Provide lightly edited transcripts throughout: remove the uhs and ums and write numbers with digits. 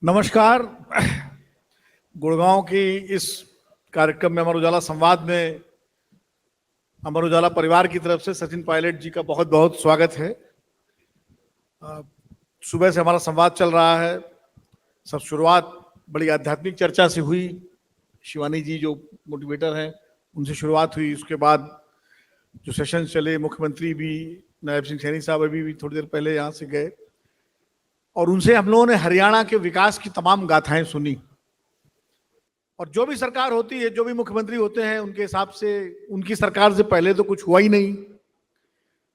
नमस्कार। गुड़गांव की इस कार्यक्रम में अमर उजाला संवाद में अमर उजाला परिवार की तरफ से सचिन पायलट जी का बहुत बहुत स्वागत है। सुबह से हमारा संवाद चल रहा है। सब शुरुआत बड़ी आध्यात्मिक चर्चा से हुई। शिवानी जी जो मोटिवेटर हैं उनसे शुरुआत हुई। उसके बाद जो सेशन चले, मुख्यमंत्री भी, नायब सिंह सैनी साहब अभी भी थोड़ी देर पहले यहाँ से गए और उनसे हम लोगों ने हरियाणा के विकास की तमाम गाथाएं सुनी। और जो भी सरकार होती है, जो भी मुख्यमंत्री होते हैं, उनके हिसाब से उनकी सरकार से पहले तो कुछ हुआ ही नहीं,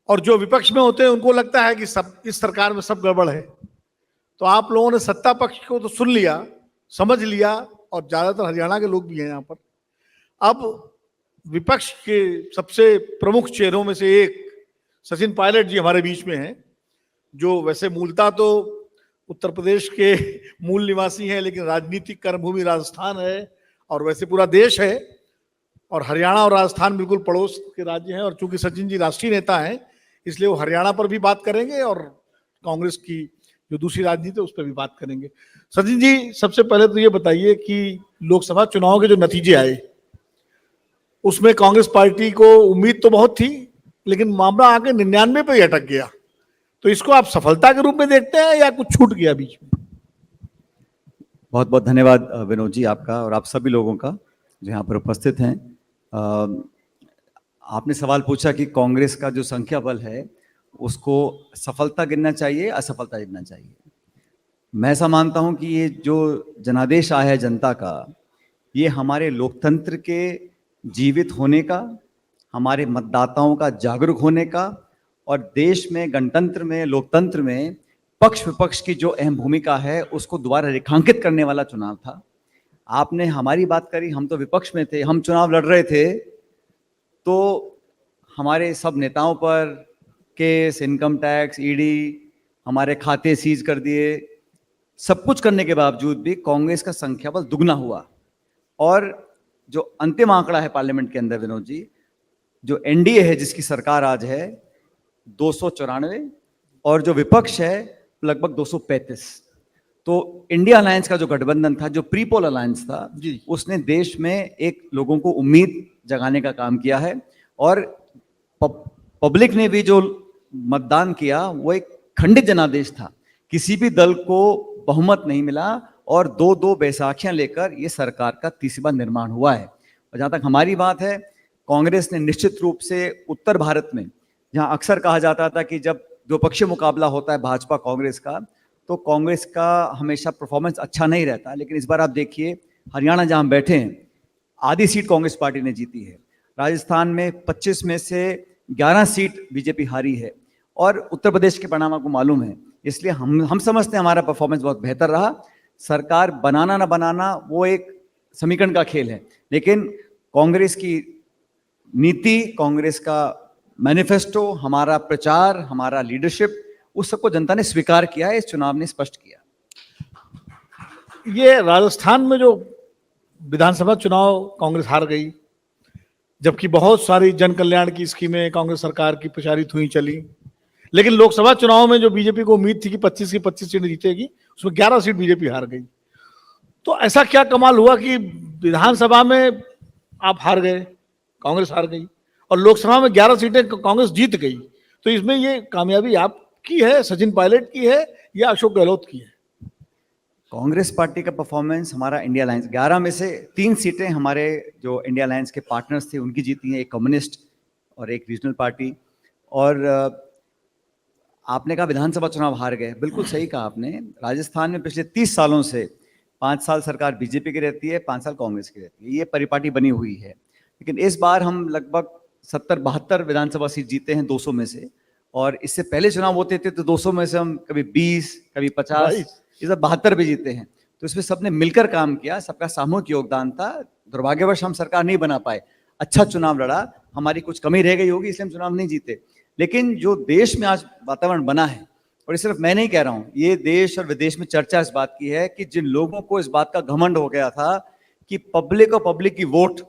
और जो विपक्ष में होते हैं उनको लगता है कि सब इस सरकार में सब गड़बड़ है। तो आप लोगों ने सत्ता पक्ष को तो सुन लिया, समझ लिया, और ज्यादातर हरियाणा के लोग भी हैं यहाँ पर। अब विपक्ष के सबसे प्रमुख चेहरों में से एक सचिन पायलट जी हमारे बीच में हैं, जो वैसे मूलतः तो उत्तर प्रदेश के मूल निवासी हैं, लेकिन राजनीतिक कर्मभूमि राजस्थान है और वैसे पूरा देश है, और हरियाणा और राजस्थान बिल्कुल पड़ोस के राज्य हैं। और चूंकि सचिन जी राष्ट्रीय नेता हैं, इसलिए वो हरियाणा पर भी बात करेंगे और कांग्रेस की जो दूसरी राजनीति है उस पर भी बात करेंगे। सचिन जी, सबसे पहले तो ये बताइए कि लोकसभा चुनाव के जो नतीजे आए उसमें कांग्रेस पार्टी को उम्मीद तो बहुत थी, लेकिन मामला आके 99 पे ही अटक गया। तो इसको आप सफलता के रूप में देखते हैं या कुछ छूट गया बीच में? बहुत बहुत धन्यवाद विनोद जी, आपका और आप सभी लोगों का जो यहाँ पर उपस्थित हैं। आपने सवाल पूछा कि कांग्रेस का जो संख्या बल है उसको सफलता गिनना चाहिए, असफलता गिनना चाहिए। मैं ऐसा मानता हूँ कि ये जो जनादेश आया है जनता का, ये हमारे लोकतंत्र के जीवित होने का, हमारे मतदाताओं का जागरूक होने का, और देश में गणतंत्र में, लोकतंत्र में पक्ष विपक्ष की जो अहम भूमिका है उसको दोबारा रेखांकित करने वाला चुनाव था। आपने हमारी बात करी, हम तो विपक्ष में थे, हम चुनाव लड़ रहे थे, तो हमारे सब नेताओं पर केस, इनकम टैक्स, ईडी, हमारे खाते सीज कर दिए। सब कुछ करने के बावजूद भी कांग्रेस का संख्या बल दुगना हुआ। और जो अंतिम आंकड़ा है पार्लियामेंट के अंदर विनोद जी, जो एनडीए है जिसकी सरकार आज है 294, और जो विपक्ष है लगभग 235। तो इंडिया अलायंस का जो गठबंधन था, जो प्री पोल अलायंस था जी, उसने देश में एक लोगों को उम्मीद जगाने का काम किया है। और पब्लिक ने भी जो मतदान किया वो एक खंडित जनादेश था। किसी भी दल को बहुमत नहीं मिला और दो दो बैसाखियां लेकर ये सरकार का तीसरी बार निर्माण हुआ है। और जहां तक हमारी बात है, कांग्रेस ने निश्चित रूप से उत्तर भारत में, जहां अक्सर कहा जाता था कि जब द्विपक्षीय मुकाबला होता है भाजपा कांग्रेस का, तो कांग्रेस का हमेशा परफॉर्मेंस अच्छा नहीं रहता, लेकिन इस बार आप देखिए हरियाणा जहां बैठे हैं, आधी सीट कांग्रेस पार्टी ने जीती है। राजस्थान में 25 में से 11 सीट बीजेपी हारी है, और उत्तर प्रदेश के परिणाम आपको मालूम है। इसलिए हम समझते हैं हमारा परफॉर्मेंस बहुत बेहतर रहा। सरकार बनाना ना बनाना वो एक समीकरण का खेल है, लेकिन कांग्रेस की नीति, कांग्रेस का मैनिफेस्टो, हमारा प्रचार, हमारा लीडरशिप, उस सबको जनता ने स्वीकार किया है, इस चुनाव ने स्पष्ट किया। ये राजस्थान में जो विधानसभा चुनाव कांग्रेस हार गई, जबकि बहुत सारी जन कल्याण की स्कीमें कांग्रेस सरकार की प्रचारित हुई चली, लेकिन लोकसभा चुनाव में जो बीजेपी को उम्मीद थी कि 25 की 25 सीट जीतेगी, उसमें 11 सीट बीजेपी हार गई। तो ऐसा क्या कमाल हुआ कि विधानसभा में आप हार गए, कांग्रेस हार गई, और लोकसभा में 11 सीटें कांग्रेस जीत गई? तो इसमें ये कामयाबी आपकी है, सचिन पायलट की है, या अशोक गहलोत की है? कांग्रेस पार्टी का परफॉर्मेंस, हमारा इंडिया अलायंस, 11 में से 3 सीटें हमारे जो इंडिया अलायंस के पार्टनर्स थे उनकी जीती हैं, एक कम्युनिस्ट और एक रीजनल पार्टी। और आपने कहा विधानसभा चुनाव हार गए, बिल्कुल सही कहा आपने। राजस्थान में पिछले 30 सालों से 5 साल सरकार बीजेपी की रहती है, 5 साल कांग्रेस की रहती है, ये परिपाटी बनी हुई है। लेकिन इस बार हम लगभग 70-72 विधानसभा सीट जीते हैं 200 में से, और इससे पहले चुनाव होते थे तो 200 में से हम कभी 20, कभी 50, इस बार 72 भी जीते हैं। तो इसमें सबने मिलकर काम किया, सबका सामूहिक योगदान था। दुर्भाग्यवश हम सरकार नहीं बना पाए। अच्छा चुनाव लड़ा, हमारी कुछ कमी रह गई होगी इसलिए हम चुनाव नहीं जीते। लेकिन जो देश में आज वातावरण बना है, और ये सिर्फ मैं नहीं कह रहा हूं, ये देश और विदेश में चर्चा इस बात की है कि जिन लोगों को इस बात का घमंड हो गया था कि पब्लिक और पब्लिक की वोट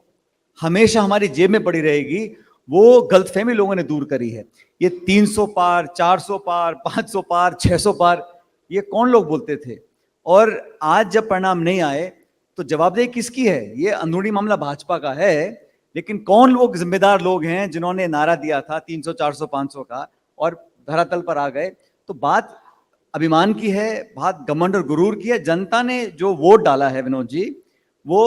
हमेशा हमारी जेब में पड़ी रहेगी, वो गलतफहमी लोगों ने दूर करी है। ये 300 पार, 400 पार, 500 पार, 600 पार, ये कौन लोग बोलते थे? और आज जब परिणाम नहीं आए तो जवाबदेही किसकी है? ये अंदरूनी मामला भाजपा का है, लेकिन कौन लोग जिम्मेदार लोग हैं जिन्होंने नारा दिया था 300 400 500 का और धरातल पर आ गए? तो बात अभिमान की है, बात घमंड और गुरूर की है। जनता ने जो वोट डाला है विनोद जी, वो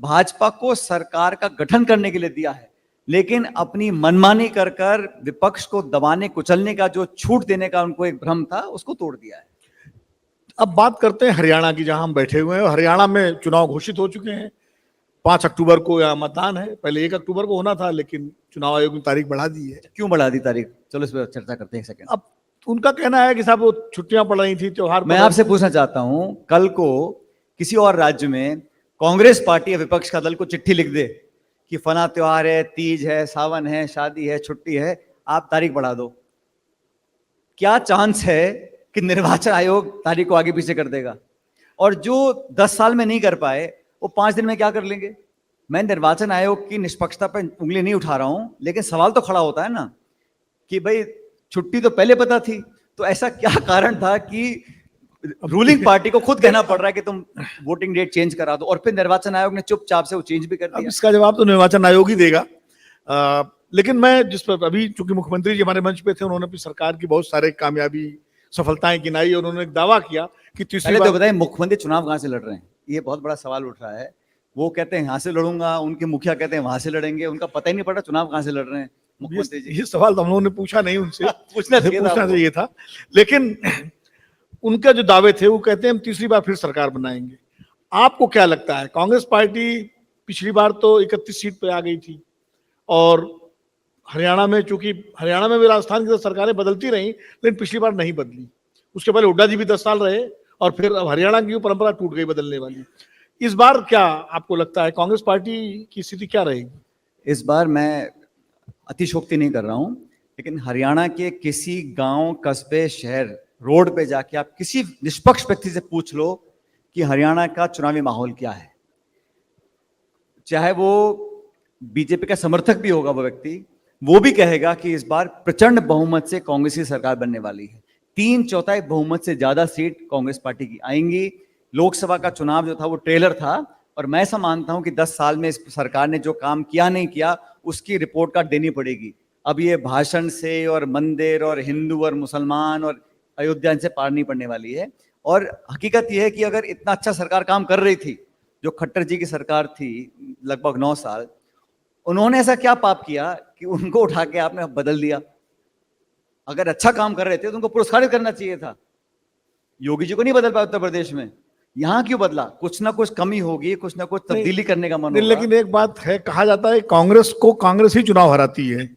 भाजपा को सरकार का गठन करने के लिए दिया है, लेकिन अपनी मनमानी कर कर विपक्ष को दबाने कुचलने का जो छूट देने का उनको एक भ्रम था, उसको तोड़ दिया है। अब बात करते हैं हरियाणा की, जहां हम बैठे हुए हैं। हरियाणा में चुनाव घोषित हो चुके हैं। 5 अक्टूबर को यहाँ मतदान है। पहले 1 अक्टूबर को होना था, लेकिन चुनाव आयोग ने तारीख बढ़ा दी है। क्यों बढ़ा दी तारीख? चलो इस पर चर्चा करते हैं एक सेकंड। अब उनका कहना है कि साहब वो छुट्टियां पड़ रही थी, त्योहार मैं आपसे पूछना चाहता हूं, कल को किसी और राज्य में कांग्रेस पार्टी या विपक्ष का दल को चिट्ठी लिख दे कि फला त्योहार है, तीज है, सावन है, शादी है, छुट्टी है, आप तारीख बढ़ा दो, क्या चांस है कि निर्वाचन आयोग तारीख को आगे पीछे कर देगा? और जो 10 साल में नहीं कर पाए वो 5 दिन में क्या कर लेंगे? मैं निर्वाचन आयोग की निष्पक्षता पर उंगली नहीं उठा रहा हूं, लेकिन सवाल तो खड़ा होता है ना कि भाई छुट्टी तो पहले पता थी, तो ऐसा क्या कारण था कि रूलिंग पार्टी को खुद कहना पड़ रहा है कि तुम वोटिंग डेट चेंज करा दो, और फिर निर्वाचन आयोग ने चुपचाप से वो चेंज भी कर दिया? अब इसका जवाब तो निर्वाचन आयोग ही देगा। लेकिन मैं जिस पर अभी, चूंकि मुख्यमंत्री जी हमारे मंच पे थे, उन्होंने अपनी सरकार की बहुत सारे कामयाबी सफलताएं गिनाई और उन्होंने एक दावा किया कि तीसरी बार। तो बताइए, मुख्यमंत्री चुनाव कहां से लड़ रहे हैं? ये बहुत बड़ा सवाल उठ रहा है। वो कहते हैं यहां से लड़ूंगा, उनके मुखिया कहते हैं वहां से लड़ेंगे, उनका पता ही नहीं पड़ा चुनाव कहां से लड़ रहे हैं मुख्यमंत्री जी। ये सवाल तो हम लोगों ने पूछा नहीं उनसे। पूछना चाहिए था। लेकिन उनका जो दावे थे, वो कहते हैं हम तीसरी बार फिर सरकार बनाएंगे। आपको क्या लगता है? कांग्रेस पार्टी पिछली बार तो 31 सीट पे आ गई थी, और हरियाणा में, चूंकि हरियाणा में भी राजस्थान की तो सरकारें बदलती रही, लेकिन पिछली बार नहीं बदली। उसके पहले हुड्डा जी भी 10 साल रहे, और फिर अब हरियाणा की परंपरा टूट गई बदलने वाली। इस बार क्या आपको लगता है, कांग्रेस पार्टी की स्थिति क्या रहेगी? इस बार मैं अतिशोक्ति नहीं कर रहा हूं, लेकिन हरियाणा के किसी गांव, कस्बे, शहर, रोड पे जाके आप किसी निष्पक्ष व्यक्ति से पूछ लो कि हरियाणा का चुनावी माहौल क्या है। चाहे वो बीजेपी का समर्थक भी होगा वो व्यक्ति, वो भी कहेगा कि इस बार प्रचंड बहुमत से कांग्रेस की सरकार बनने वाली है। 3/4 बहुमत से ज्यादा सीट कांग्रेस पार्टी की आएंगी। लोकसभा का चुनाव जो था वो ट्रेलर था, और मैं ऐसा मानता हूं कि 10 साल में इस सरकार ने जो काम किया नहीं किया उसकी रिपोर्ट कार्ड देनी पड़ेगी। अब ये भाषण से और मंदिर और हिंदू और मुसलमान और अयोध्या से पार नहीं पड़ने वाली है। और हकीकत यह है कि अगर इतना अच्छा सरकार काम कर रही थी, जो खट्टर जी की सरकार थी लगभग 9 साल, उन्होंने ऐसा क्या पाप किया कि उनको उठा के आपने बदल दिया? अगर अच्छा काम कर रहे थे तो उनको पुरस्कारित करना चाहिए था। योगी जी को नहीं बदल पाया उत्तर प्रदेश में, यहां क्यों बदला? कुछ ना कुछ कमी होगी, कुछ ना कुछ तब्दीली करने का मन होगा। लेकिन एक बात है, कहा जाता है कांग्रेस को कांग्रेस ही चुनाव हराती है।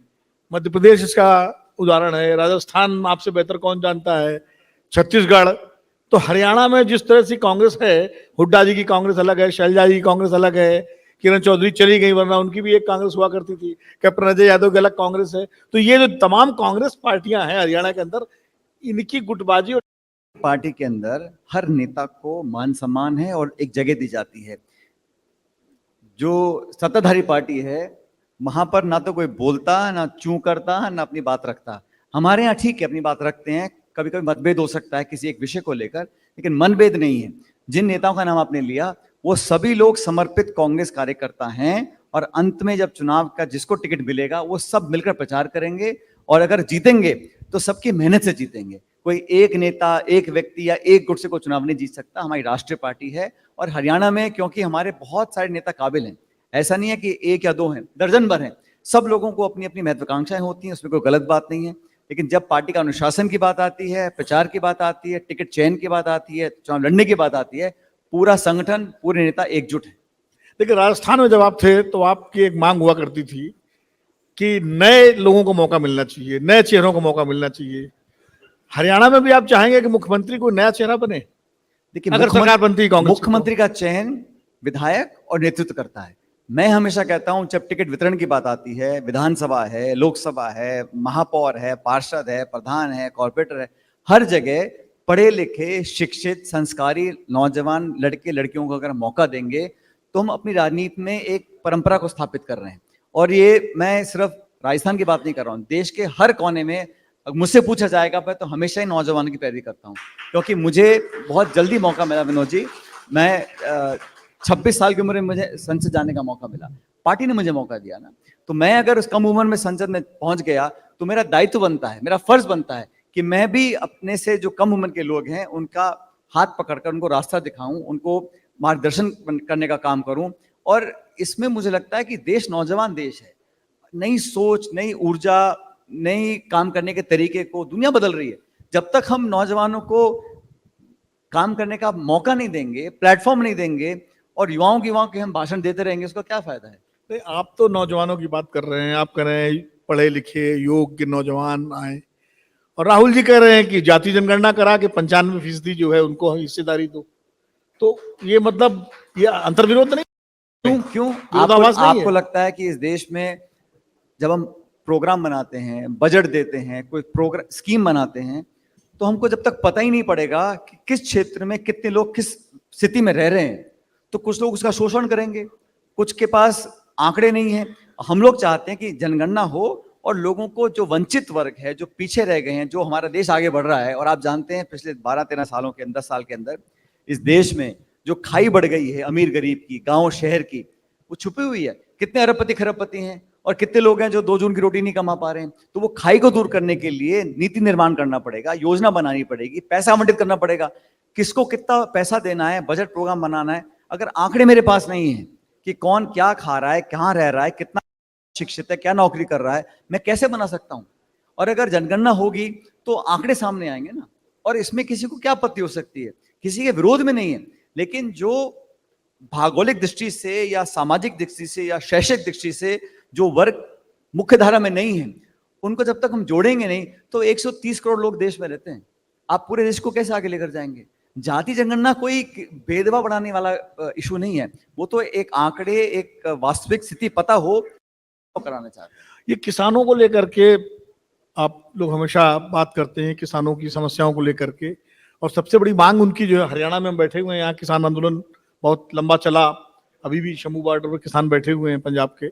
मध्य प्रदेश इसका उदाहरण है, राजस्थान आपसे बेहतर कौन जानता है, छत्तीसगढ़। तो हरियाणा में जिस तरह से कांग्रेस है, हुड्डा जी की कांग्रेस अलग है, शैलजा जी की कांग्रेस अलग है, किरण चौधरी चली गई, वरना उनकी भी एक कांग्रेस हुआ करती थी, कैप्टन अजय यादव की अलग कांग्रेस है। तो ये जो तमाम कांग्रेस पार्टियां हैं हरियाणा के अंदर, इनकी गुटबाजी और पार्टी के अंदर हर नेता को मान सम्मान है और एक जगह दी जाती है। जो सत्ताधारी पार्टी है वहां पर ना तो कोई बोलता, ना चूं करता, ना अपनी बात रखता। हमारे यहाँ ठीक है, अपनी बात रखते हैं, कभी कभी मतभेद हो सकता है किसी एक विषय को लेकर, लेकिन मनभेद नहीं है। जिन नेताओं का नाम आपने लिया वो सभी लोग समर्पित कांग्रेस कार्यकर्ता हैं, और अंत में जब चुनाव का जिसको टिकट मिलेगा वो सब मिलकर प्रचार करेंगे, और अगर जीतेंगे तो सबकी मेहनत से जीतेंगे। कोई एक नेता, एक व्यक्ति या एक गुट से कोई चुनाव नहीं जीत सकता। हमारी राष्ट्रीय पार्टी है, और हरियाणा में क्योंकि हमारे बहुत सारे नेता काबिल हैं, ऐसा नहीं है कि 1 या 2 हैं, दर्जन भर हैं। सब लोगों को अपनी अपनी महत्वाकांक्षाएं होती हैं, उसमें कोई गलत बात नहीं है। लेकिन जब पार्टी का अनुशासन की बात आती है, प्रचार की बात आती है, टिकट चयन की बात आती है, चुनाव लड़ने की बात आती है, पूरा संगठन, पूरे नेता एकजुट है। देखिए, राजस्थान में जब आप थे तो आपकी एक मांग हुआ करती थी कि नए लोगों को मौका मिलना चाहिए, नए चेहरों को मौका मिलना चाहिए। हरियाणा में भी आप चाहेंगे कि मुख्यमंत्री कोई नया चेहरा बने? देखिए, अगर सरकार बनती है कांग्रेस, मुख्यमंत्री का चयन विधायक और नेतृत्व करता है। मैं हमेशा कहता हूं, जब टिकट वितरण की बात आती है, विधानसभा है, लोकसभा है, महापौर है, पार्षद है, प्रधान है, कॉर्पोरेटर है, हर जगह पढ़े लिखे, शिक्षित, संस्कारी नौजवान लड़के लड़कियों को अगर मौका देंगे तो हम अपनी राजनीति में एक परंपरा को स्थापित कर रहे हैं। और ये मैं सिर्फ राजस्थान की बात नहीं कर रहा हूँ, देश के हर कोने में अगर मुझसे पूछा जाएगा मैं तो हमेशा ही नौजवानों की पैरवी करता हूँ, क्योंकि मुझे बहुत जल्दी मौका मिला विनोद जी। मैं 26 साल की उम्र में मुझे संसद जाने का मौका मिला, पार्टी ने मुझे मौका दिया ना। तो मैं अगर उस कम उम्र में संसद में पहुंच गया तो मेरा दायित्व बनता है, मेरा फर्ज बनता है कि मैं भी अपने से जो कम उम्र के लोग हैं उनका हाथ पकड़कर उनको रास्ता दिखाऊं, उनको मार्गदर्शन करने का काम करूं। और इसमें मुझे लगता है कि देश नौजवान देश है, नई सोच, नई ऊर्जा, नई काम करने के तरीके को दुनिया बदल रही है। जब तक हम नौजवानों को काम करने का मौका नहीं देंगे, प्लेटफॉर्म नहीं देंगे और युवाओं के हम भाषण देते रहेंगे, उसका क्या फायदा है? नहीं, आप तो नौजवानों की बात कर रहे हैं, आप कह रहे हैं पढ़े लिखे योग्य नौजवान आए, और राहुल जी कह रहे हैं कि जाति जनगणना करा के 95% जो है उनको हिस्सेदारी दो। तो ये मतलब ये अंतर्विरोध नहीं? क्यों विरोधाभास नहीं आपको है? लगता है कि इस देश में जब हम प्रोग्राम बनाते हैं, बजट देते हैं, कोई प्रोग्राम स्कीम बनाते हैं, तो हमको जब तक पता ही नहीं पड़ेगा कि किस क्षेत्र में कितने लोग किस स्थिति में रह रहे हैं, तो कुछ लोग उसका शोषण करेंगे, कुछ के पास आंकड़े नहीं है। हम लोग चाहते हैं कि जनगणना हो और लोगों को, जो वंचित वर्ग है, जो पीछे रह गए हैं, जो हमारा देश आगे बढ़ रहा है। और आप जानते हैं पिछले 12-13 सालों के 10 साल के अंदर इस देश में जो खाई बढ़ गई है अमीर गरीब की, गांव शहर की, वो छुपी हुई है। कितने अरबपति खरबपति हैं और कितने लोग हैं जो 2 जून की रोटी नहीं कमा पा रहे हैं। तो वो खाई को दूर करने के लिए नीति निर्माण करना पड़ेगा, योजना बनानी पड़ेगी, पैसा आवंटित करना पड़ेगा, किसको कितना पैसा देना है, बजट प्रोग्राम बनाना है। अगर आंकड़े मेरे पास नहीं है कि कौन क्या खा रहा है, कहाँ रह रहा है, कितना शिक्षित है, क्या नौकरी कर रहा है, मैं कैसे बना सकता हूं? और अगर जनगणना होगी तो आंकड़े सामने आएंगे ना। और इसमें किसी को क्या आपत्ति हो सकती है? किसी के विरोध में नहीं है, लेकिन जो भौगोलिक दृष्टि से या सामाजिक दृष्टि से या शैक्षिक दृष्टि से जो वर्ग मुख्य धारा में नहीं है, उनको जब तक हम जोड़ेंगे नहीं, तो 130 करोड़ लोग देश में रहते हैं, आप पूरे देश को कैसे आगे लेकर जाएंगे? जाति जनगणना कोई भेदभाव बढ़ाने वाला इशू नहीं है, वो तो एक आंकड़े, एक वास्तविक स्थिति पता हो तो कराना चाहते हैं। ये किसानों को लेकर के आप लोग हमेशा बात करते हैं, किसानों की समस्याओं को लेकर के, और सबसे बड़ी मांग उनकी जो है, हरियाणा में हम बैठे हुए हैं, यहाँ किसान आंदोलन बहुत लंबा चला, अभी भी शंभू बॉर्डर पर किसान बैठे हुए हैं पंजाब के।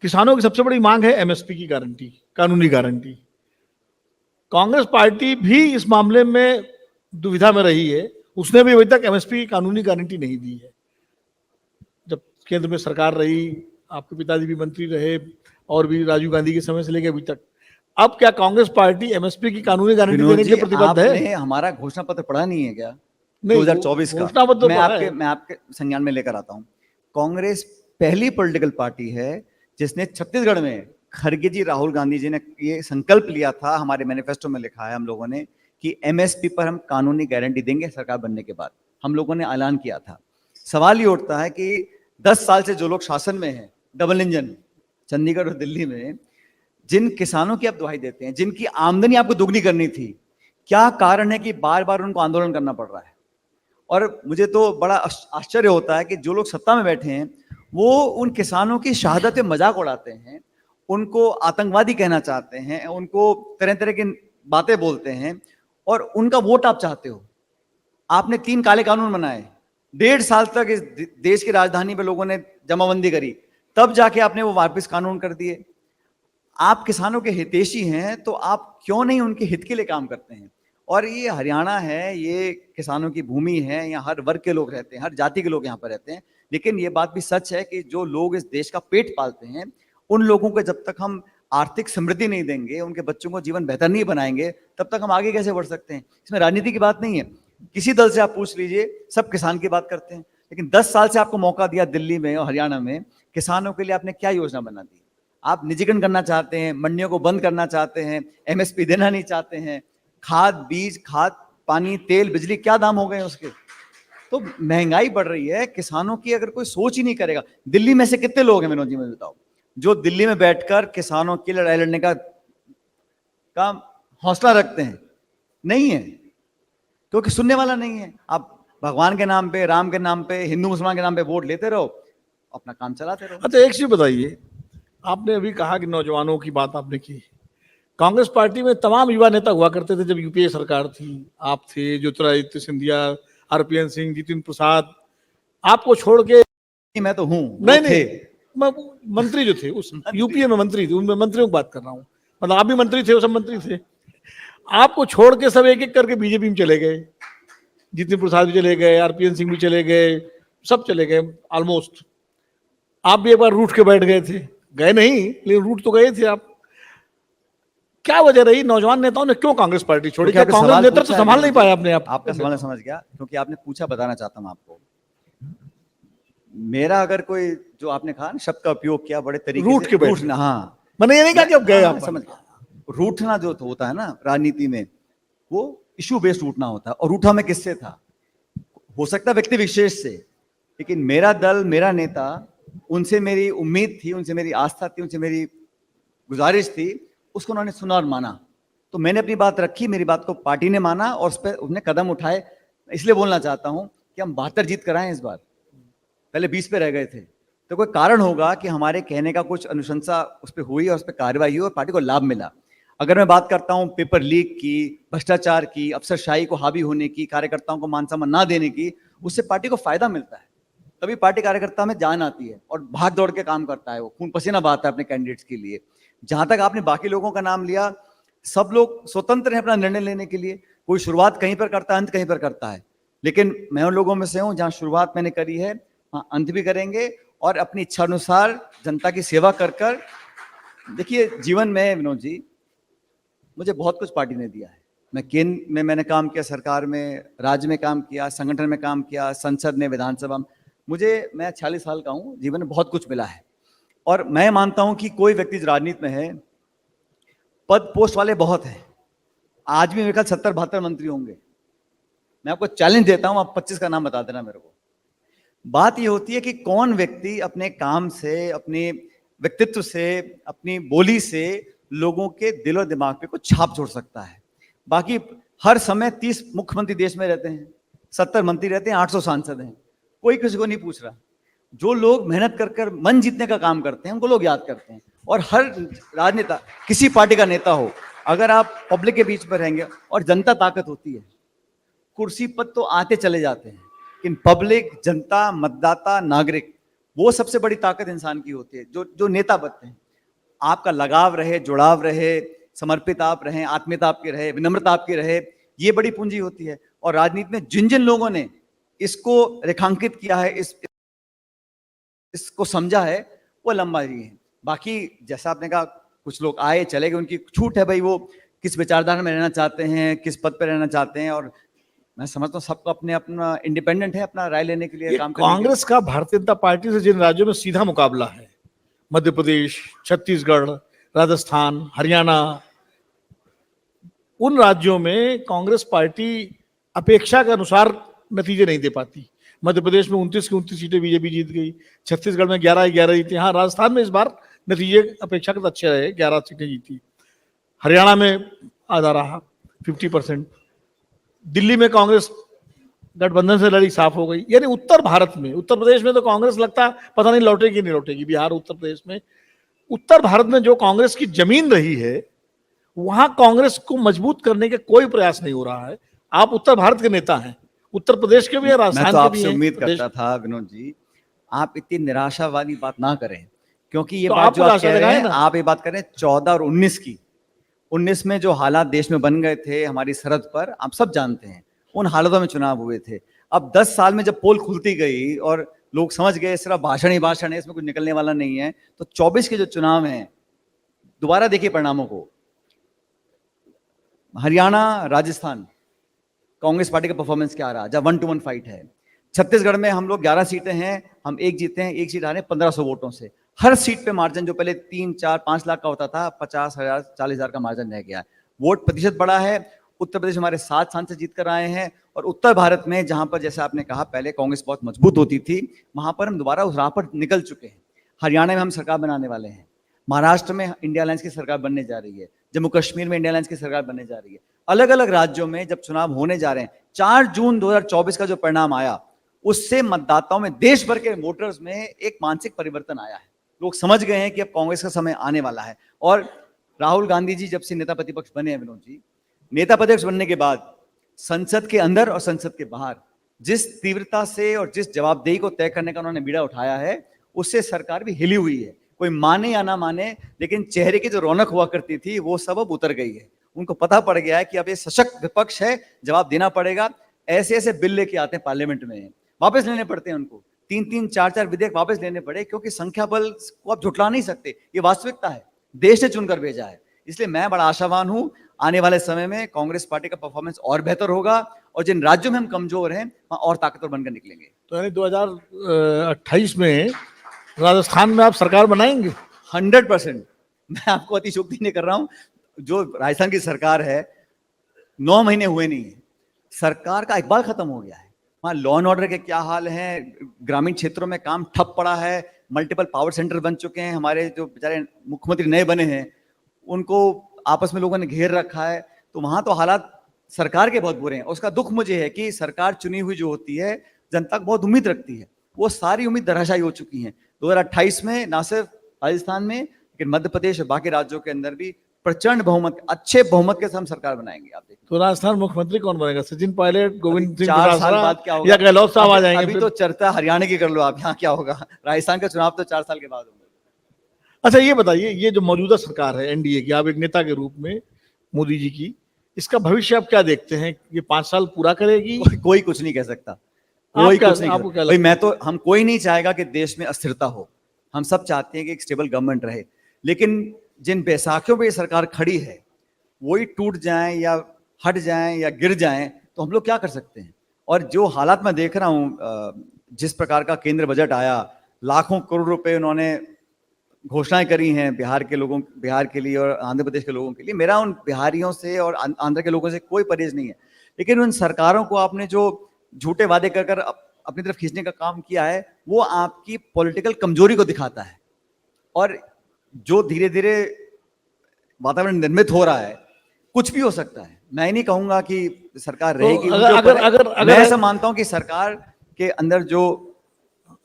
किसानों की सबसे बड़ी मांग है एमएसपी की गारंटी, कानूनी गारंटी। कांग्रेस पार्टी भी इस मामले में दुविधा में रही है, उसने भी अभी तक एमएसपी की कानूनी गारंटी नहीं दी है। जब केंद्र में सरकार रही, आपके पिताजी भी मंत्री रहे, और भी राजीव गांधी के समय से लेकर अभी तक, अब क्या कांग्रेस पार्टी एमएसपी की कानूनी गारंटी देने के लिए प्रतिबद्ध है? आपने हमारा घोषणा पत्र पढ़ा नहीं है क्या? नहीं, 2024 का घोषणा पत्र मैं आपके संज्ञान में लेकर आता हूं। कांग्रेस पहली पॉलिटिकल पार्टी है जिसने छत्तीसगढ़ में, खड़गे जी, राहुल गांधी जी ने ये संकल्प लिया था, हमारे मैनिफेस्टो में लिखा है हम लोगों ने, कि एमएसपी पर हम कानूनी गारंटी देंगे सरकार बनने के बाद। हम लोगों ने ऐलान किया था। सवाल ये उठता है कि 10 साल से जो लोग शासन में हैं, डबल इंजन, चंडीगढ़ और दिल्ली में, जिन किसानों की आप दुहाई देते हैं, जिनकी आमदनी आपको दुगनी करनी थी, क्या कारण है कि बार बार उनको आंदोलन करना पड़ रहा है? और मुझे तो बड़ा आश्चर्य होता है कि जो लोग सत्ता में बैठे हैं वो उन किसानों की शहादत पे मजाक उड़ाते हैं, उनको आतंकवादी कहना चाहते हैं, उनको तरह तरह की बातें बोलते हैं, और उनका वोट आप चाहते हो। आपने 3 काले कानून बनाए, 1.5 साल तक इस देश की राजधानी पे लोगों ने जमाबंदी करी, तब जाके आपने वो वापस कानून कर दिए। आप किसानों के हितैषी हैं तो आप क्यों नहीं उनके हित के लिए काम करते हैं? और ये हरियाणा है, ये किसानों की भूमि है, यहाँ हर वर्ग के लोग रहते हैं, हर जाति के लोग यहाँ पर रहते हैं। लेकिन ये बात भी सच है कि जो लोग इस देश का पेट पालते हैं, उन लोगों को जब तक हम आर्थिक समृद्धि नहीं देंगे, उनके बच्चों को जीवन बेहतर नहीं बनाएंगे, तब तक हम आगे कैसे बढ़ सकते हैं? इसमें राजनीति की बात नहीं है। किसी दल से आप पूछ लीजिए, सब किसान की बात करते हैं। लेकिन 10 साल से आपको मौका दिया दिल्ली में और हरियाणा में, किसानों के लिए आपने क्या योजना बना दी? आप निजीकरण करना चाहते हैं, मंडियों को बंद करना चाहते हैं, एमएसपी देना नहीं चाहते हैं, खाद बीज, खाद पानी, तेल, बिजली, क्या दाम हो गए उसके? तो महंगाई बढ़ रही है। किसानों की अगर कोई सोच ही नहीं करेगा, दिल्ली में से कितने लोग हैं विनोद जी, मुझे बताओ, जो दिल्ली में बैठकर किसानों की लड़ाई लड़ने का हौसला रखते हैं? नहीं है, क्योंकि सुनने वाला नहीं है। आप भगवान के नाम पे, राम के नाम पे, हिंदू मुसलमान के नाम पे वोट लेते रहो, अपना काम चलाते रहो। अच्छा, एक चीज बताइए, आपने अभी कहा कि नौजवानों की बात आपने की, कांग्रेस पार्टी में तमाम युवा नेता हुआ करते थे जब यूपीए सरकार थी, आप थे, ज्योतिरादित्य सिंधिया, आरपीएन सिंह, जितिन प्रसाद, आपको छोड़ के। मैं तो हूं, नहीं, मंत्री जो थे उस यूपीए में मंत्री थे, उनमें मंत्रियों की बात कर रहा हूँ। मतलब आप भी मंत्री थे, वो सब मंत्री थे, आपको छोड़ के सब एक एक करके बीजेपी में चले गए। जितिन प्रसाद भी चले गए, आरपीएन सिंह भी चले गए, सब चले गए ऑलमोस्ट। आप भी एक बार रूठ के बैठ गए थे, गए नहीं लेकिन रूठ तो गए थे आप। क्या वजह रही, नौजवान नेताओं ने क्यों कांग्रेस पार्टी छोड़ी? क्या क्योंकि आपने कांग्रेस सवाल नेतृत्व पूछा है संभाल नहीं विनोद जी, पाया अपने आप? आपका सवाल मैं समझ गया, क्योंकि आपने पूछा, बताना चाहता हूं आपको। मेरा अगर कोई, जो आपने कहा ना शब्द का उपयोग किया बड़े तरीके रूठ से, के बैठ रूठना, हाँ, मैंने ये नहीं कहा कि अब गए हाँ, आप। समझ गया। रूठना जो तो होता है ना राजनीति में, वो इशू बेस्ड रूठना होता है। और रूठा मैं किससे था? हो सकता है व्यक्ति विशेष से, लेकिन मेरा दल, मेरा नेता, उनसे मेरी उम्मीद थी, उनसे मेरी आस्था थी, उनसे मेरी गुजारिश थी, उसको उन्होंने सुना और माना। तो मैंने अपनी बात रखी, मेरी बात को पार्टी ने माना और उस पर उन्होंने कदम उठाए। इसलिए बोलना चाहता हूं कि हम 72 जीत कर आए इस बार, पहले 20 पे रह गए थे। तो कोई कारण होगा कि हमारे कहने का कुछ अनुशंसा उस पर हुई और उस पर कार्रवाई हुई और पार्टी को लाभ मिला। अगर मैं बात करता हूं पेपर लीक की, भ्रष्टाचार की, अफसरशाही को हावी होने की, कार्यकर्ताओं को मान सम्मान ना देने की, उससे पार्टी को फायदा मिलता है। तभी पार्टी कार्यकर्ता में जान आती है और भाग दौड़ के काम करता है, वो खून पसीना बहाता है अपने कैंडिडेट्स के लिए। जहां तक आपने बाकी लोगों का नाम लिया, सब लोग स्वतंत्र हैं अपना निर्णय लेने के लिए। कोई शुरुआत कहीं पर करता है, अंत कहीं पर करता है, लेकिन मैं उन लोगों में से हूं जहां शुरुआत मैंने करी है, हाँ, अंत भी करेंगे और अपनी इच्छा अनुसार जनता की सेवा कर कर। देखिए, जीवन में विनोद जी, मुझे बहुत कुछ पार्टी ने दिया है। मैं केंद्र में मैंने काम किया, सरकार में, राज्य में काम किया, संगठन में काम किया, संसद में, विधानसभा में। मैं 46 साल का हूं, जीवन में बहुत कुछ मिला है। और मैं मानता हूं कि कोई व्यक्ति जो राजनीति में है, पद पोस्ट वाले बहुत हैं, आज भी मेरे ख्याल 70-72 मंत्री होंगे। मैं आपको चैलेंज देता हूं, आप 25 का नाम बता देना मेरे को। बात यह होती है कि कौन व्यक्ति अपने काम से, अपने व्यक्तित्व से, अपनी बोली से लोगों के दिल और दिमाग पे कुछ छाप छोड़ सकता है। बाकी हर समय 30 मुख्यमंत्री देश में रहते हैं, 70 मंत्री रहते हैं, 800 सांसद हैं, कोई किसी को नहीं पूछ रहा। जो लोग मेहनत कर कर मन जीतने का काम करते हैं, उनको लोग याद करते हैं। और हर राजनेता, किसी पार्टी का नेता हो, अगर आप पब्लिक के बीच में रहेंगे, और जनता ताकत होती है, कुर्सी पद तो आते चले जाते हैं, लेकिन पब्लिक, जनता, मतदाता, नागरिक, वो सबसे बड़ी ताकत इंसान की होती है। जो नेता बनते हैं, आपका लगाव रहे, जुड़ाव रहे, समर्पित आप रहें, आत्मीयता आपकी रहे, विनम्रता आपकी रहे, ये बड़ी पूंजी होती है। और राजनीति में जिन जिन लोगों ने इसको रेखांकित किया है, इसको समझा है, वो लंबा ही है। बाकी जैसा आपने कहा, कुछ लोग आए चले गए, उनकी छूट है भाई, वो किस विचारधारा में रहना चाहते हैं, किस पद पर रहना चाहते हैं। और मैं समझता हूँ सबको अपने अपना इंडिपेंडेंट है, अपना राय लेने के लिए, काम करने के लिए। कांग्रेस का भारतीय जनता पार्टी से जिन राज्यों में सीधा मुकाबला है, मध्य प्रदेश, छत्तीसगढ़, राजस्थान, हरियाणा, उन राज्यों में कांग्रेस पार्टी अपेक्षा के अनुसार नतीजे नहीं दे पाती। मध्य प्रदेश में 29 की 29 सीटें बीजेपी जीत गई, छत्तीसगढ़ में 11-11 जीती। हाँ, राजस्थान में इस बार नतीजे अपेक्षाकृत अच्छे रहे, 11 सीटें जीती। हरियाणा में आधा रहा, 50%। दिल्ली में कांग्रेस गठबंधन से लड़ी, साफ हो गई। यानी उत्तर भारत में, उत्तर प्रदेश में तो कांग्रेस लगता पता नहीं लौटेगी नहीं लौटेगी, बिहार, उत्तर प्रदेश में, उत्तर भारत में जो कांग्रेस की जमीन रही है, वहां कांग्रेस को मजबूत करने के कोई प्रयास नहीं हो रहा है। आप उत्तर भारत के नेता हैं, उत्तर प्रदेश के भी हैं, राजस्थान के भी हैं। मैं तो आपसे उम्मीद करता था विनोद जी, आप इतनी निराशावादी बात ना करें, क्योंकि ये बात जो आप कह रहे हैं, आप ये बात करें 14 और 19 की। 19 में जो हालात देश में बन गए थे हमारी सरहद पर, आप सब जानते हैं, उन हालातों में चुनाव हुए थे। अब 10 साल में जब पोल खुलती गई और लोग समझ गए सिर्फ भाषण ही भाषण है, इसमें कुछ निकलने वाला नहीं है, तो 24 के जो चुनाव हैं, दोबारा देखिए परिणामों को। हरियाणा, राजस्थान, कांग्रेस पार्टी का परफॉर्मेंस क्या रहा, जब 1-to-1 फाइट है। छत्तीसगढ़ में हम लोग 11 सीटें हैं, हम एक जीते हैं, एक सीट हारे 1500 वोटों से। हर सीट पे मार्जिन जो पहले 3, 4, 5 लाख का होता था, 50,000, 40,000 का मार्जिन रह गया है। वोट प्रतिशत बढ़ा है। उत्तर प्रदेश हमारे 7 सांसद जीत कर आए हैं। और उत्तर भारत में, जहां पर जैसे आपने कहा पहले कांग्रेस बहुत मजबूत होती थी, वहां पर हम दोबारा उस राह पर निकल चुके हैं। हरियाणा में हम सरकार बनाने वाले हैं, महाराष्ट्र में इंडिया अलायंस की सरकार बनने जा रही है, जम्मू कश्मीर में इंडिया अलायंस की सरकार बनने जा रही है। अलग अलग राज्यों में जब चुनाव होने जा रहे हैं, 4 जून 2024 का जो परिणाम आया, उससे मतदाताओं में, देश भर के वोटर्स में एक मानसिक परिवर्तन आया है। लोग समझ गए हैं कि अब कांग्रेस का समय आने वाला है। और राहुल गांधी जी जब से नेता प्रतिपक्ष बने हैं विनोद जी, नेता प्रतिपक्ष बनने के बाद संसद के अंदर और संसद के बाहर जिस तीव्रता से और जिस जवाबदेही को तय करने का उन्होंने बीड़ा उठाया है, उससे सरकार भी हिली हुई है। कोई माने या ना माने, लेकिन चेहरे की जो रौनक हुआ करती थी वो सब अब उतर गई है। उनको पता पड़ गया है कि अब ये सशक्त विपक्ष है, जवाब देना पड़ेगा। ऐसे ऐसे बिल लेके आते हैं पार्लियामेंट में, वापस लेने पड़ते हैं उनको, 3-3 4-4 विधेयक वापस लेने पड़े, क्योंकि संख्या बल को आप झुठला नहीं सकते, ये वास्तविकता है, देश ने चुनकर भेजा है। इसलिए मैं बड़ा आशावान हूं, आने वाले समय में कांग्रेस पार्टी का परफॉर्मेंस और बेहतर होगा, और जिन राज्यों में हम कमजोर हैं वहां और ताकतवर बनकर निकलेंगे। तो यानी 2028 में राजस्थान में आप सरकार बनाएंगे? 100%। मैं आपको अतिशोक्ति नहीं कर रहा हूं, जो राजस्थान की सरकार है 9 महीने हुए नहीं है, सरकार का इकबाल खत्म हो गया है। वहां लॉ एंड ऑर्डर के क्या हाल हैं, ग्रामीण क्षेत्रों में काम ठप पड़ा है, मल्टीपल पावर सेंटर बन चुके हैं, हमारे जो बेचारे मुख्यमंत्री नए बने हैं उनको आपस में लोगों ने घेर रखा है। तो वहां तो हालात सरकार के बहुत बुरे हैं। उसका दुख मुझे है कि सरकार चुनी हुई जो होती है जनता को बहुत उम्मीद रखती है, वो सारी उम्मीद धराशायी हो चुकी है। 2028 में ना सिर्फ राजस्थान में, लेकिन मध्य प्रदेश और बाकी राज्यों के अंदर भी प्रचंड बहुमत, अच्छे बहुमत के साथ हम सरकार बनाएंगे। आप देखिए तो राजस्थान मुख्यमंत्री कौन बनेगा? सचिन पायलट, गोविंद सिंह 4 साल डोटासरा बाद क्या होगा, या गहलोत साहब आ जाएंगे? अभी फिर तो चर्चा हरियाणा की कर लो आप, यहाँ क्या होगा, राजस्थान का चुनाव तो 4 साल के बाद होगा। अच्छा ये बताइए, ये जो मौजूदा सरकार है एनडीए की, आप एक नेता के रूप में मोदी जी की, इसका भविष्य आप क्या देखते हैं? ये 5 साल पूरा करेगी? कोई कुछ नहीं कह सकता, कोई कुछ नहीं आपको क्या कह भाई। मैं तो, हम कोई नहीं चाहेगा कि देश में अस्थिरता हो, हम सब चाहते हैं कि एक स्टेबल गवर्नमेंट रहे, लेकिन जिन बैसाखियों पे ये सरकार खड़ी है वही टूट जाएं या हट जाएं या गिर जाएं तो हम लोग क्या कर सकते हैं? और जो हालात मैं देख रहा हूं, जिस प्रकार का केंद्र बजट आया, लाखों करोड़ रुपए उन्होंने घोषणाएं करी हैं बिहार के लोगों, बिहार के लिए और आंध्र प्रदेश के लोगों के लिए। मेरा उन बिहारियों से और आंध्र के लोगों से कोई परहेज नहीं है, लेकिन उन सरकारों को आपने जो झूठे वादे कर कर अपनी तरफ खींचने का काम किया है, वो आपकी पॉलिटिकल कमजोरी को दिखाता है। और जो धीरे धीरे वातावरण निर्मित हो रहा है, कुछ भी हो सकता है। मैं नहीं कहूंगा कि सरकार रहेगी, मैं ऐसा मानता हूं कि सरकार के अंदर जो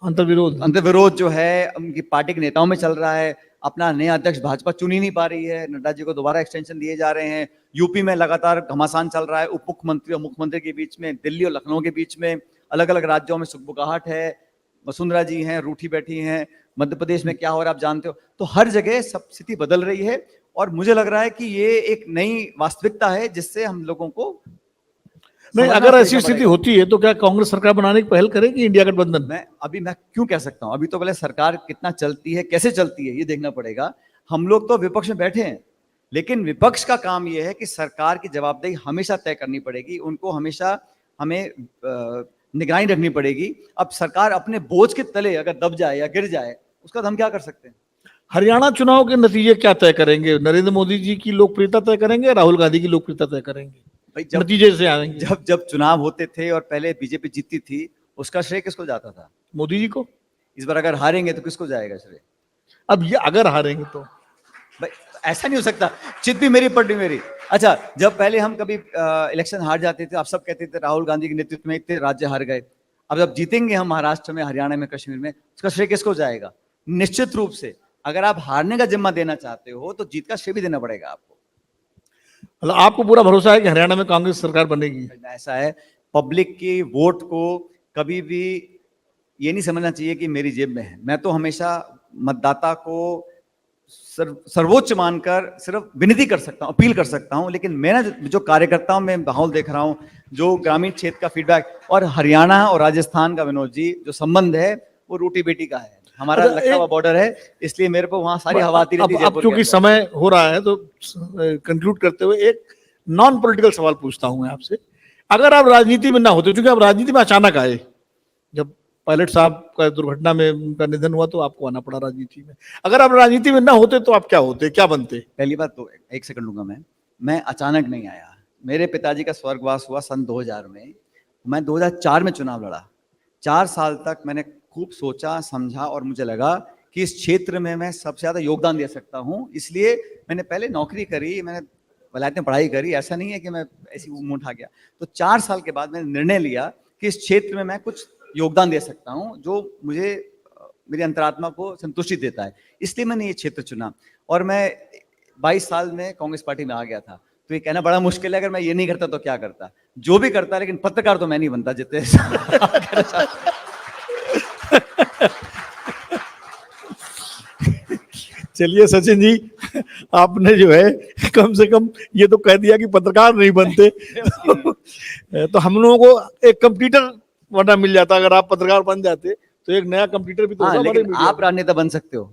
अंतर्विरोध जो है उनकी पार्टी के नेताओं में चल रहा है, अपना नया अध्यक्ष भाजपा चुन ही नहीं पा रही है, नड्डा जी को दोबारा एक्सटेंशन दिए जा रहे हैं, यूपी में लगातार घमासान चल रहा है, उप मुख्यमंत्री और मुख्यमंत्री के बीच में, दिल्ली और लखनऊ के बीच में, अलग अलग राज्यों में सुगबुगाहट है, वसुंधरा जी हैं रूठी बैठी हैं, मध्य प्रदेश में क्या हो रहा है आप जानते हो। तो हर जगह सब स्थिति बदल रही है, और मुझे लग रहा है कि ये एक नई वास्तविकता है जिससे हम लोगों को नहीं, अगर ऐसी स्थिति होती है तो क्या कांग्रेस सरकार बनाने की पहल करेगी इंडिया गठबंधन? मैं क्यों कह सकता हूं, अभी तो पहले सरकार कितना चलती है, कैसे चलती है, ये देखना पड़ेगा। हम लोग तो विपक्ष में बैठे हैं, लेकिन विपक्ष का काम ये है कि सरकार की जवाबदेही हमेशा तय करनी पड़ेगी, उनको हमेशा हमें निगरानी रखनी पड़ेगी। अब सरकार अपने बोझ के तले अगर दब जाए या गिर जाए, उसका हम क्या कर सकते हैं? हरियाणा चुनाव के नतीजे क्या तय करेंगे? नरेंद्र मोदी जी की लोकप्रियता तय करेंगे, राहुल गांधी की लोकप्रियता तय करेंगे? भाई नतीजे से आएंगे। जब चुनाव होते थे और पहले बीजेपी जीतती थी, उसका श्रेय किसको जाता था? मोदी जी को। इस बार अगर हारेंगे तो किसको जाएगा श्रेय? अब ये अगर हारेंगे तो भाई ऐसा नहीं हो सकता, चित भी मेरी पट्टी मेरी। अच्छा, जब पहले हम कभी इलेक्शन हार जाते थे, आप सब कहते थे राहुल गांधी के नेतृत्व में इतने राज्य हार गए। अब जब जीतेंगे हम महाराष्ट्र में, हरियाणा में, कश्मीर में, उसका श्रेय किसको जाएगा? निश्चित रूप से अगर आप हारने का जिम्मा देना चाहते हो तो जीत का श्रेय भी देना पड़ेगा आपको। मतलब आपको पूरा भरोसा है कि हरियाणा में कांग्रेस सरकार बनेगी? ऐसा है, पब्लिक की वोट को कभी भी ये नहीं समझना चाहिए कि मेरी जेब में है। मैं तो हमेशा मतदाता को सर्वोच्च मानकर सिर्फ विनती कर सकता हूँ, अपील कर सकता हूँ, लेकिन मैं जो कार्यकर्ताओं में माहौल देख रहा हूँ, जो ग्रामीण क्षेत्र का फीडबैक, और हरियाणा और राजस्थान का विनोद जी जो संबंध है वो रोटी बेटी का है। हमारा लगता हुआ बॉर्डर है, इसलिए मेरे को वहां सारी हवा आती रहती है। अब क्योंकि समय हो रहा है तो कंक्लूड करते हुए एक नॉन पॉलिटिकल सवाल पूछता हूं मैं आपसे। अगर आप राजनीति में ना होते, क्योंकि आप राजनीति में अचानक आए, जब पायलट साहब का दुर्घटना में उनका निधन हुआ तो आपको आना पड़ा राजनीति में, अगर आप राजनीति में ना होते तो आप क्या होते, क्या बनते? पहली बात तो 1 सेकंड लूंगा मैं अचानक नहीं आया। मेरे पिताजी का स्वर्गवास हुआ सन 2000 में, मैं 2004 में चुनाव लड़ा। 4 साल तक मैंने खूब सोचा समझा और मुझे लगा कि इस क्षेत्र में मैं सबसे ज्यादा योगदान दे सकता हूं, इसलिए मैंने पहले नौकरी करी, मैंने वलायत में पढ़ाई करी। ऐसा नहीं है कि मैं ऐसी मुंह उठा गया। तो 4 साल के बाद मैंने निर्णय लिया कि इस क्षेत्र में मैं कुछ योगदान दे सकता हूं जो मुझे, मेरी अंतरात्मा को संतुष्टि देता है, इसलिए मैंने ये क्षेत्र चुना। और मैं 22 साल में कांग्रेस पार्टी में आ गया था। तो ये कहना बड़ा मुश्किल है, अगर मैं ये नहीं करता तो क्या करता, जो भी करता, लेकिन पत्रकार तो मैं नहीं बनता जितने चलिए सचिन जी, आपने जो है कम से कम ये तो कह दिया कि पत्रकार नहीं बनते। तो हम लोगों को एक कंप्यूटर वरना मिल जाता, अगर आप पत्रकार बन जाते तो एक नया कंप्यूटर भी तो हाँ, होता बड़े लेकिन मीडिया आप राजनेता बन सकते हो,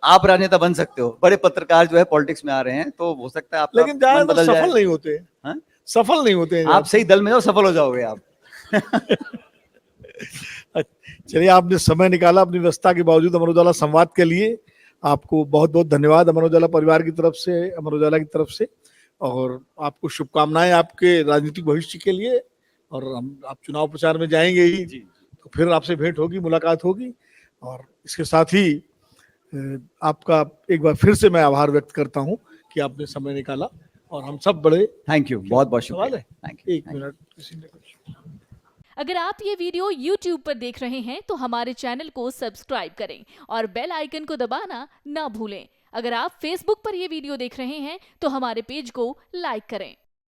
आप राजनेता बन सकते हो, बड़े पत्रकार जो है पॉलिटिक्स में आ रहे हैं, तो हो सकता है आपका लेकिन मन ज्यादातर बदल जाए। सफल नहीं होते, हाँ? सफल नहीं होते हैं आप सही दल में हो, सफल हो जाओगे आप। चलिए, आपने समय निकाला अपनी व्यस्तता के बावजूद अमर उजाला संवाद के लिए। आपको बहुत बहुत धन्यवाद अमर उजाला परिवार की तरफ से, अमर उजाला की तरफ से, और आपको शुभकामनाएं आपके राजनीतिक भविष्य के लिए। और हम आप चुनाव प्रचार में जाएंगे ही, तो फिर आपसे भेंट होगी, मुलाकात होगी। और इसके साथ ही आपका एक बार फिर से मैं आभार व्यक्त करता हूं कि आपने समय निकाला, और हम सब बड़े थैंक यू, बहुत बहुत सवाल शुक्रिया। है। Thank you. एक मिनट, किसी ने कुछ अगर आप ये वीडियो YouTube पर देख रहे हैं तो हमारे चैनल को सब्सक्राइब करें और बेल आइकन को दबाना ना भूलें। अगर आप Facebook पर ये वीडियो देख रहे हैं तो हमारे पेज को लाइक करें।